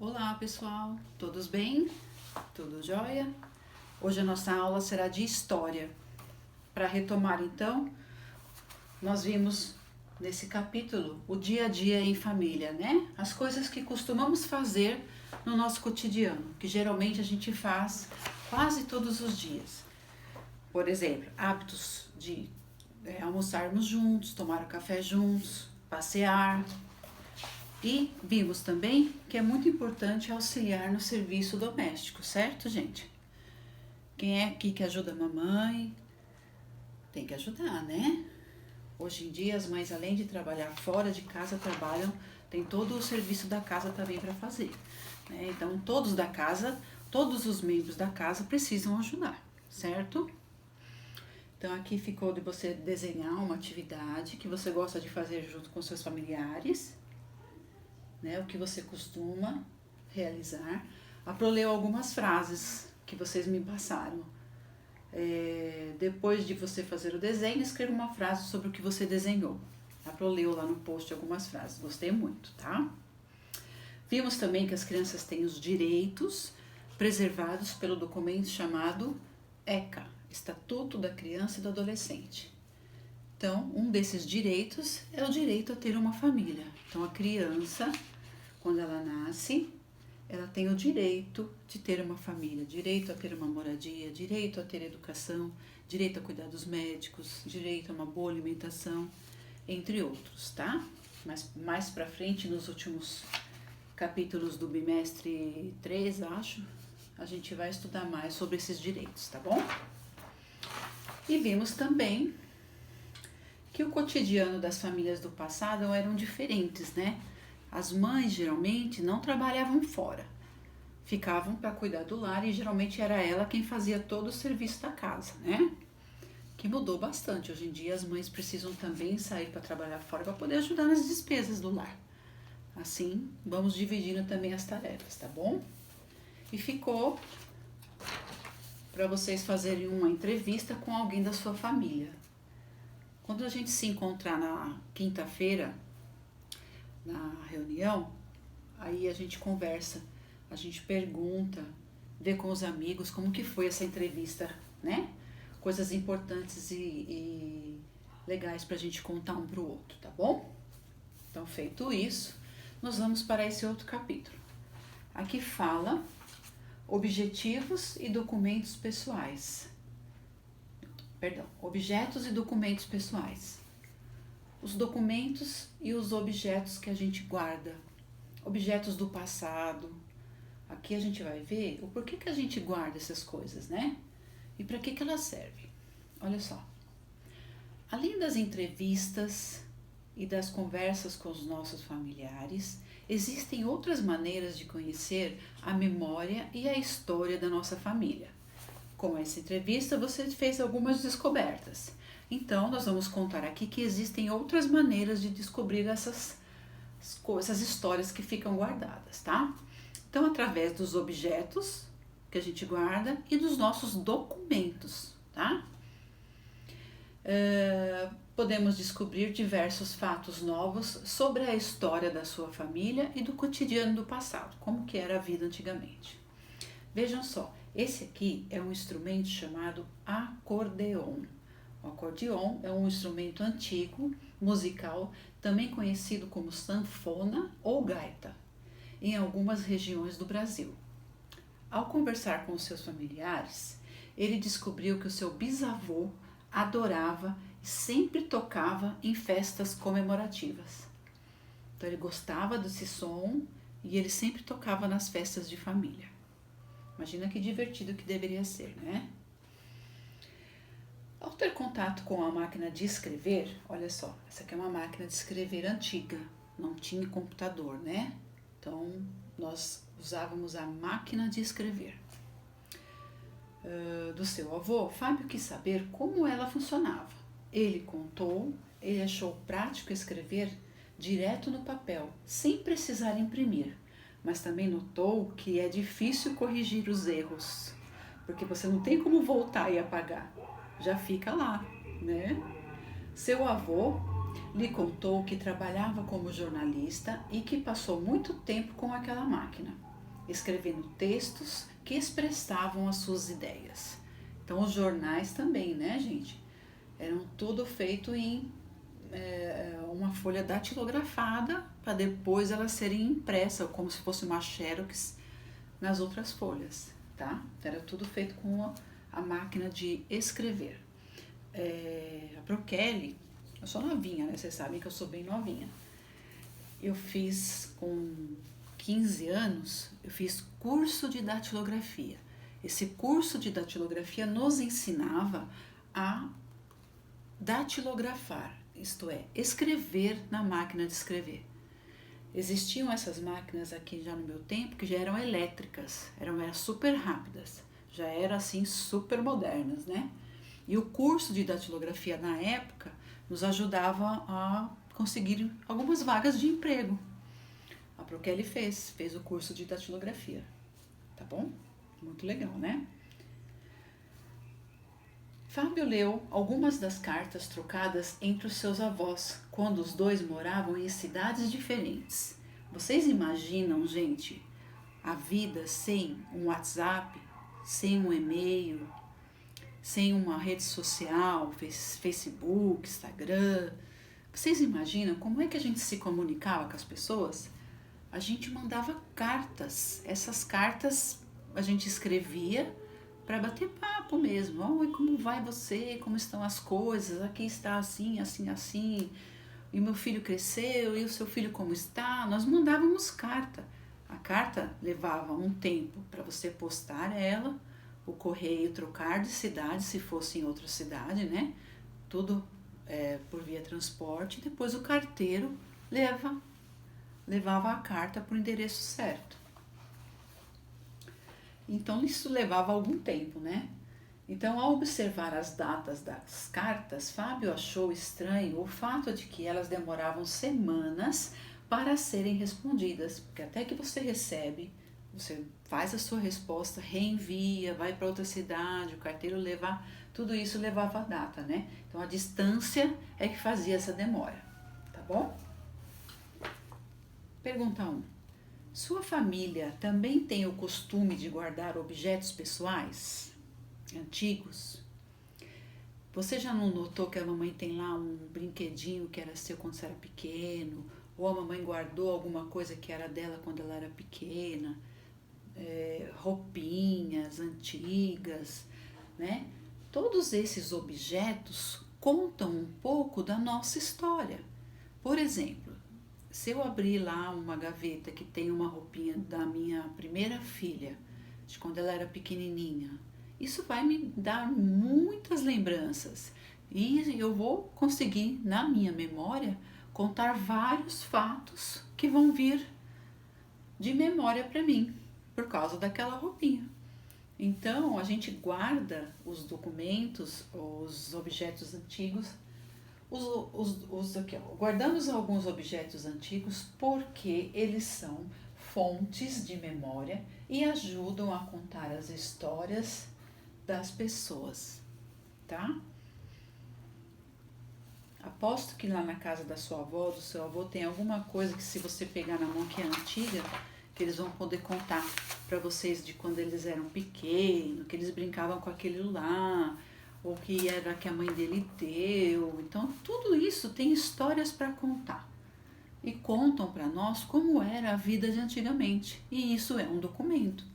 Olá pessoal, todos bem? Tudo jóia? Hoje a nossa aula será de história. Para retomar então, nós vimos nesse capítulo o dia a dia em família, né? As coisas que costumamos fazer no nosso cotidiano, que geralmente a gente faz quase todos os dias. Por exemplo, hábitos de almoçarmos juntos, tomar o café juntos, passear. E vimos também que é muito importante auxiliar no serviço doméstico, certo, gente? Quem é aqui que ajuda a mamãe? Tem que ajudar, né? Hoje em dia as mães, além de trabalhar fora de casa, trabalham, tem todo o serviço da casa também para fazer, né? Então todos da casa, todos os membros da casa precisam ajudar, certo? Então aqui ficou de você desenhar uma atividade que você gosta de fazer junto com seus familiares, né, o que você costuma realizar. A Pro leu algumas frases que vocês me passaram. Depois de você fazer o desenho, escreva uma frase sobre o que você desenhou. A Pro leu lá no post algumas frases, gostei muito, tá? Vimos também que as crianças têm os direitos preservados pelo documento chamado ECA, Estatuto da Criança e do Adolescente. Então, um desses direitos é o direito a ter uma família. Então, a criança, quando ela nasce, ela tem o direito de ter uma família, direito a ter uma moradia, direito a ter educação, direito a cuidar dos médicos, direito a uma boa alimentação, entre outros, tá? Mas mais pra frente, nos últimos capítulos do bimestre 3, acho, a gente vai estudar mais sobre esses direitos, tá bom? E vimos também que o cotidiano das famílias do passado eram diferentes, né? As mães geralmente não trabalhavam fora, ficavam para cuidar do lar e geralmente era ela quem fazia todo o serviço da casa, né? Que mudou bastante. Hoje em dia as mães precisam também sair para trabalhar fora para poder ajudar nas despesas do lar. Assim, vamos dividindo também as tarefas, tá bom? E ficou para vocês fazerem uma entrevista com alguém da sua família. Quando a gente se encontrar na quinta-feira, na reunião, aí a gente conversa, a gente pergunta, vê com os amigos como que foi essa entrevista, né? Coisas importantes e legais pra gente contar um pro outro, tá bom? Então, feito isso, nós vamos para esse outro capítulo. Aqui fala objetivos e documentos pessoais. Perdão, objetos e documentos pessoais. Os documentos e os objetos que a gente guarda, objetos do passado. Aqui a gente vai ver o porquê que a gente guarda essas coisas, né? E para que elas servem. Olha só. Além das entrevistas e das conversas com os nossos familiares, existem outras maneiras de conhecer a memória e a história da nossa família. Com essa entrevista, você fez algumas descobertas. Então, nós vamos contar aqui que existem outras maneiras de descobrir essas histórias que ficam guardadas, tá? Então, através dos objetos que a gente guarda e dos nossos documentos, tá? Podemos descobrir diversos fatos novos sobre a história da sua família e do cotidiano do passado, como que era a vida antigamente. Vejam só, esse aqui é um instrumento chamado acordeon. O acordeon é um instrumento antigo, musical, também conhecido como sanfona ou gaita, em algumas regiões do Brasil. Ao conversar com os seus familiares, ele descobriu que o seu bisavô adorava e sempre tocava em festas comemorativas. Então ele gostava desse som e ele sempre tocava nas festas de família. Imagina que divertido que deveria ser, né? Ao ter contato com a máquina de escrever, olha só, essa aqui é uma máquina de escrever antiga, não tinha computador, né? Então, nós usávamos a máquina de escrever. Do seu avô, Fábio quis saber como ela funcionava. Ele achou prático escrever direto no papel, sem precisar imprimir, mas também notou que é difícil corrigir os erros, porque você não tem como voltar e apagar, já fica lá, né? Seu avô lhe contou que trabalhava como jornalista e que passou muito tempo com aquela máquina. escrevendo textos que expressavam as suas ideias. Então os jornais também, né, gente? Eram tudo feito em uma folha datilografada para depois elas serem impressas, como se fosse uma xerox nas outras folhas, tá? Era tudo feito com a máquina de escrever. A Prokelly, eu sou novinha, né? Vocês sabem que eu sou bem novinha. Eu fiz com 15 anos, eu fiz curso de datilografia. Esse curso de datilografia nos ensinava a datilografar, isto é, escrever na máquina de escrever. Existiam essas máquinas aqui já no meu tempo que já eram elétricas, eram super rápidas, já eram assim super modernas, né? E o curso de datilografia na época nos ajudava a conseguir algumas vagas de emprego. A Prokelly fez o curso de datilografia, tá bom? Muito legal, né? Fábio leu algumas das cartas trocadas entre os seus avós, quando os dois moravam em cidades diferentes. Vocês imaginam, gente, a vida sem um WhatsApp, sem um e-mail, sem uma rede social, Facebook, Instagram? Vocês imaginam como é que a gente se comunicava com as pessoas? A gente mandava cartas. Essas cartas a gente escrevia para bater papo mesmo. Oi, como vai você? Como estão as coisas? Aqui está assim, assim, assim. E meu filho cresceu, e o seu filho como está? Nós mandávamos carta. A carta levava um tempo para você postar ela, o correio trocar de cidade, se fosse em outra cidade, né? Tudo por via transporte. E depois o carteiro levava a carta para o endereço certo. Então isso levava algum tempo, né? Então, ao observar as datas das cartas, Fábio achou estranho o fato de que elas demoravam semanas para serem respondidas, porque até que você recebe, você faz a sua resposta, reenvia, vai para outra cidade, o carteiro levar, tudo isso levava a data, né? Então a distância é que fazia essa demora, tá bom? Pergunta 1. Sua família também tem o costume de guardar objetos pessoais antigos? Você já não notou que a mamãe tem lá um brinquedinho que era seu quando você era pequeno? Ou a mamãe guardou alguma coisa que era dela quando ela era pequena? Roupinhas antigas, né? Todos esses objetos contam um pouco da nossa história. Por exemplo, se eu abrir lá uma gaveta que tem uma roupinha da minha primeira filha, de quando ela era pequenininha, isso vai me dar muitas lembranças e eu vou conseguir, na minha memória, contar vários fatos que vão vir de memória para mim, por causa daquela roupinha. Então, a gente guarda os documentos, os objetos antigos. Guardamos alguns objetos antigos porque eles são fontes de memória e ajudam a contar as histórias das pessoas, tá? Aposto que lá na casa da sua avó, do seu avô, tem alguma coisa que, se você pegar na mão, que é antiga, que eles vão poder contar para vocês de quando eles eram pequenos, que eles brincavam com aquele lá, ou que era que a mãe dele deu. Então, tudo isso tem histórias para contar. E contam para nós como era a vida de antigamente. E isso é um documento,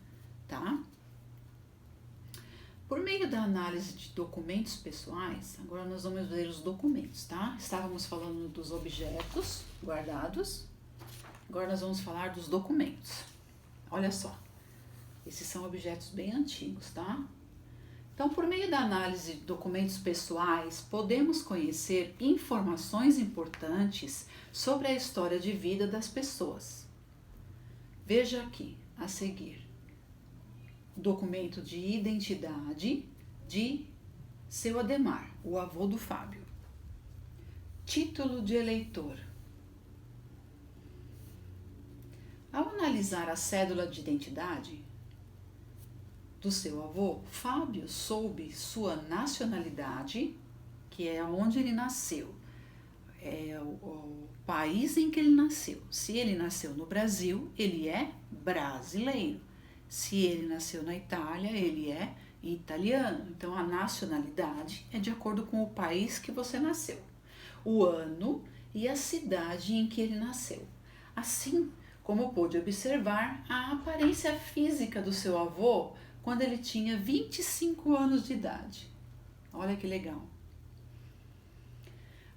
tá? Por meio da análise de documentos pessoais, agora nós vamos ver os documentos, tá? Estávamos falando dos objetos guardados, agora nós vamos falar dos documentos. Olha só, esses são objetos bem antigos, tá? Então, por meio da análise de documentos pessoais, podemos conhecer informações importantes sobre a história de vida das pessoas. Veja aqui, a seguir, documento de identidade de seu Ademar, o avô do Fábio. Título de eleitor. Ao analisar a cédula de identidade do seu avô, Fábio soube sua nacionalidade, que é onde ele nasceu, é o país em que ele nasceu. Se ele nasceu no Brasil, ele é brasileiro. Se ele nasceu na Itália, ele é italiano. Então, a nacionalidade é de acordo com o país que você nasceu, o ano e a cidade em que ele nasceu. Assim como pôde observar a aparência física do seu avô quando ele tinha 25 anos de idade. Olha que legal.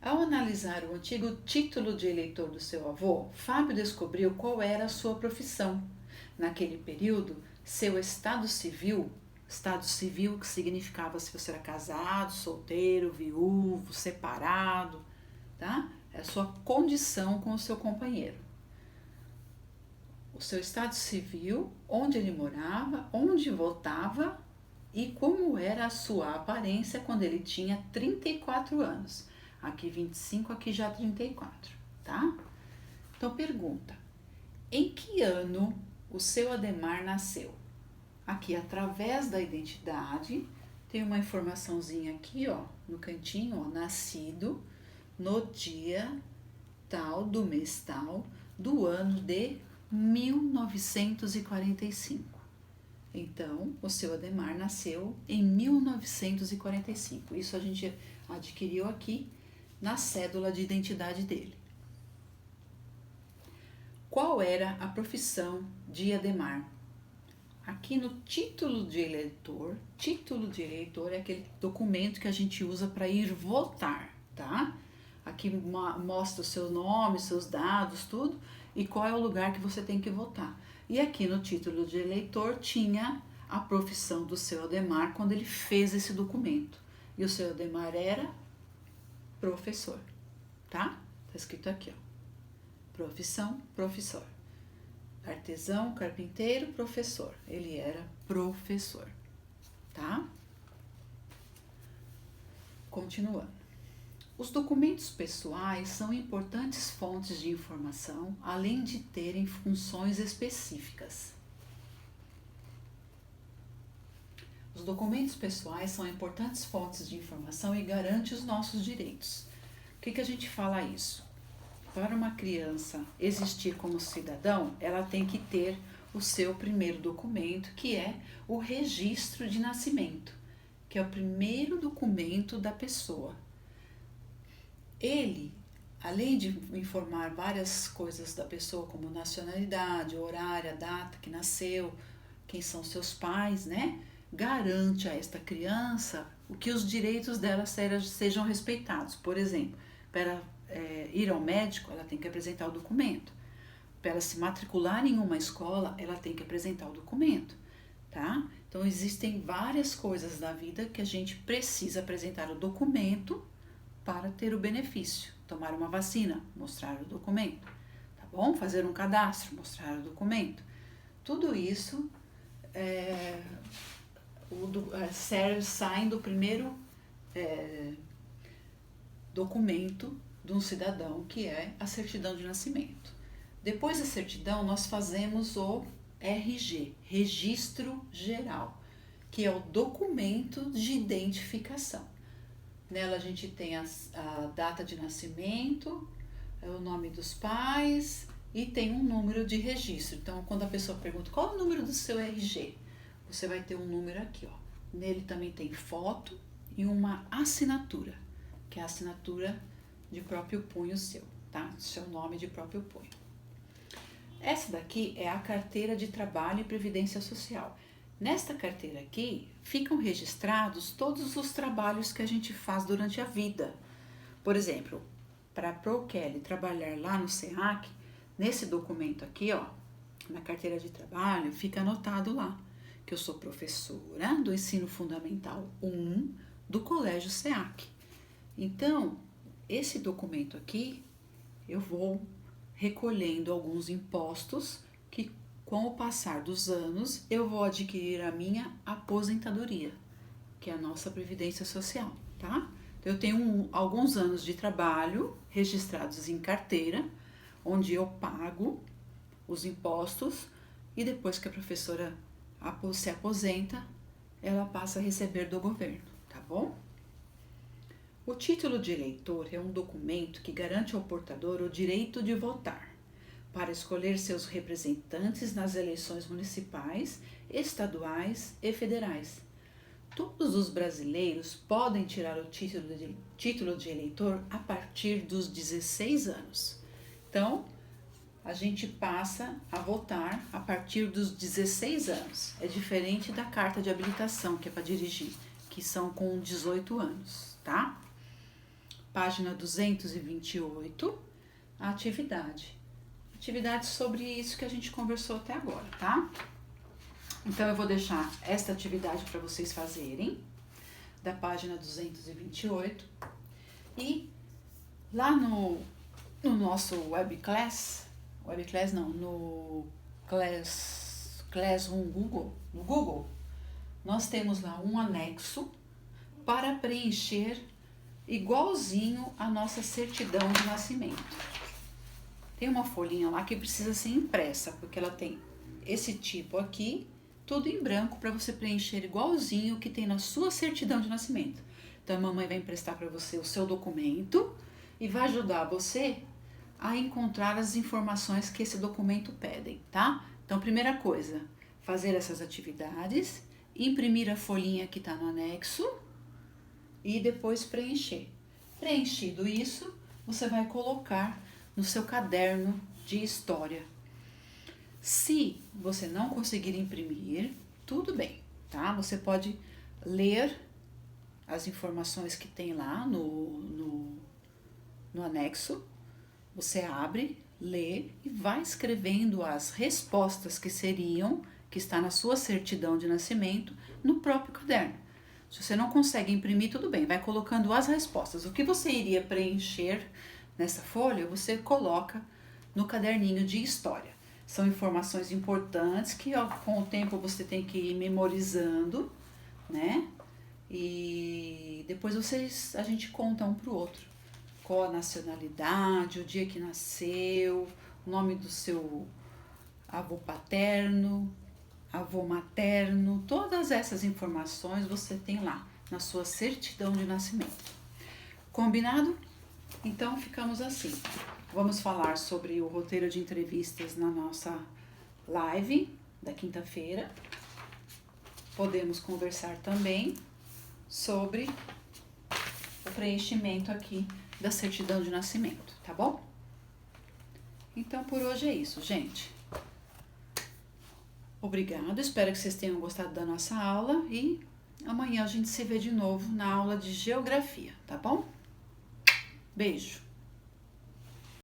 Ao analisar o antigo título de eleitor do seu avô, Fábio descobriu qual era a sua profissão. Naquele período, seu estado civil que significava se você era casado, solteiro, viúvo, separado, tá? É a sua condição com o seu companheiro. O seu estado civil, onde ele morava, onde votava e como era a sua aparência quando ele tinha 34 anos. Aqui 25, aqui já 34, tá? Então pergunta, em que ano o seu Ademar nasceu? Aqui através da identidade, tem uma informaçãozinha aqui, ó, no cantinho, ó, nascido no dia tal, do mês tal, do ano de 1945. Então, o seu Ademar nasceu em 1945. Isso a gente adquiriu aqui na cédula de identidade dele. Qual era a profissão de Ademar? Aqui no título de eleitor é aquele documento que a gente usa para ir votar, tá? Aqui mostra o seu nome, seus dados, tudo, e qual é o lugar que você tem que votar. E aqui no título de eleitor tinha a profissão do seu Ademar quando ele fez esse documento. E o seu Ademar era professor, tá? Tá escrito aqui, ó. Profissão, professor. Artesão, carpinteiro, professor. Ele era professor, tá? Continuando. Os documentos pessoais são importantes fontes de informação, além de terem funções específicas. Os documentos pessoais são importantes fontes de informação e garantem os nossos direitos. O que a gente fala isso? Para uma criança existir como cidadão, ela tem que ter o seu primeiro documento, que é o registro de nascimento, que é o primeiro documento da pessoa. Ele, além de informar várias coisas da pessoa, como nacionalidade, horário, a data que nasceu, quem são seus pais, né? Garante a esta criança que os direitos dela sejam respeitados. Por exemplo, para ir ao médico, ela tem que apresentar o documento. Para ela se matricular em uma escola, ela tem que apresentar o documento, tá? Então, existem várias coisas da vida que a gente precisa apresentar o documento para ter o benefício. Tomar uma vacina, mostrar o documento, tá bom? Fazer um cadastro, mostrar o documento. Tudo isso saem do primeiro documento de um cidadão, que é a certidão de nascimento. Depois da certidão, nós fazemos o RG, Registro Geral, que é o documento de identificação. Nela a gente tem a data de nascimento, o nome dos pais e tem um número de registro. Então, quando a pessoa pergunta qual é o número do seu RG, você vai ter um número aqui, ó. Nele também tem foto e uma assinatura, que é a assinatura de próprio punho seu, tá? Seu nome de próprio punho. Essa daqui é a carteira de trabalho e previdência social. Nesta carteira aqui ficam registrados todos os trabalhos que a gente faz durante a vida. Por exemplo, para a Pro Kelly trabalhar lá no SEAC, nesse documento aqui, ó, na carteira de trabalho, fica anotado lá que eu sou professora do ensino fundamental 1 do Colégio SEAC. Então, esse documento aqui, eu vou recolhendo alguns impostos que, com o passar dos anos, eu vou adquirir a minha aposentadoria, que é a nossa previdência social, tá? Eu tenho alguns anos de trabalho registrados em carteira, onde eu pago os impostos e depois que a professora se aposenta, ela passa a receber do governo, tá bom? O título de eleitor é um documento que garante ao portador o direito de votar. para escolher seus representantes nas eleições municipais, estaduais e federais. Todos os brasileiros podem tirar o título de eleitor a partir dos 16 anos. Então, a gente passa a votar a partir dos 16 anos. É diferente da carta de habilitação, que é para dirigir, que são com 18 anos, tá? Página 228, a atividade. Atividade sobre isso que a gente conversou até agora, tá? Então, eu vou deixar esta atividade para vocês fazerem, da página 228. E lá no nosso webclass não, no Classroom Google, no Google, nós temos lá um anexo para preencher igualzinho a nossa certidão de nascimento. Tem uma folhinha lá que precisa ser impressa, porque ela tem esse tipo aqui, tudo em branco, para você preencher igualzinho o que tem na sua certidão de nascimento. Então, a mamãe vai emprestar para você o seu documento e vai ajudar você a encontrar as informações que esse documento pedem, tá? Então, primeira coisa, fazer essas atividades, imprimir a folhinha que está no anexo e depois preencher. Preenchido isso, você vai colocar no seu caderno de história. Se você não conseguir imprimir, tudo bem, tá? Você pode ler as informações que tem lá no anexo. Você abre, lê e vai escrevendo as respostas que está na sua certidão de nascimento no próprio caderno. Se você não consegue imprimir, tudo bem, vai colocando as respostas. O que você iria preencher nessa folha, você coloca no caderninho de história. São informações importantes que com o tempo você tem que ir memorizando, né? E depois a gente conta um pro outro. Qual a nacionalidade, o dia que nasceu, o nome do seu avô paterno, avô materno, todas essas informações você tem lá na sua certidão de nascimento. Combinado? Então, ficamos assim. Vamos falar sobre o roteiro de entrevistas na nossa live da quinta-feira. Podemos conversar também sobre o preenchimento aqui da certidão de nascimento, tá bom? Então, por hoje é isso, gente. Obrigada, espero que vocês tenham gostado da nossa aula e amanhã a gente se vê de novo na aula de geografia, tá bom? Beijo!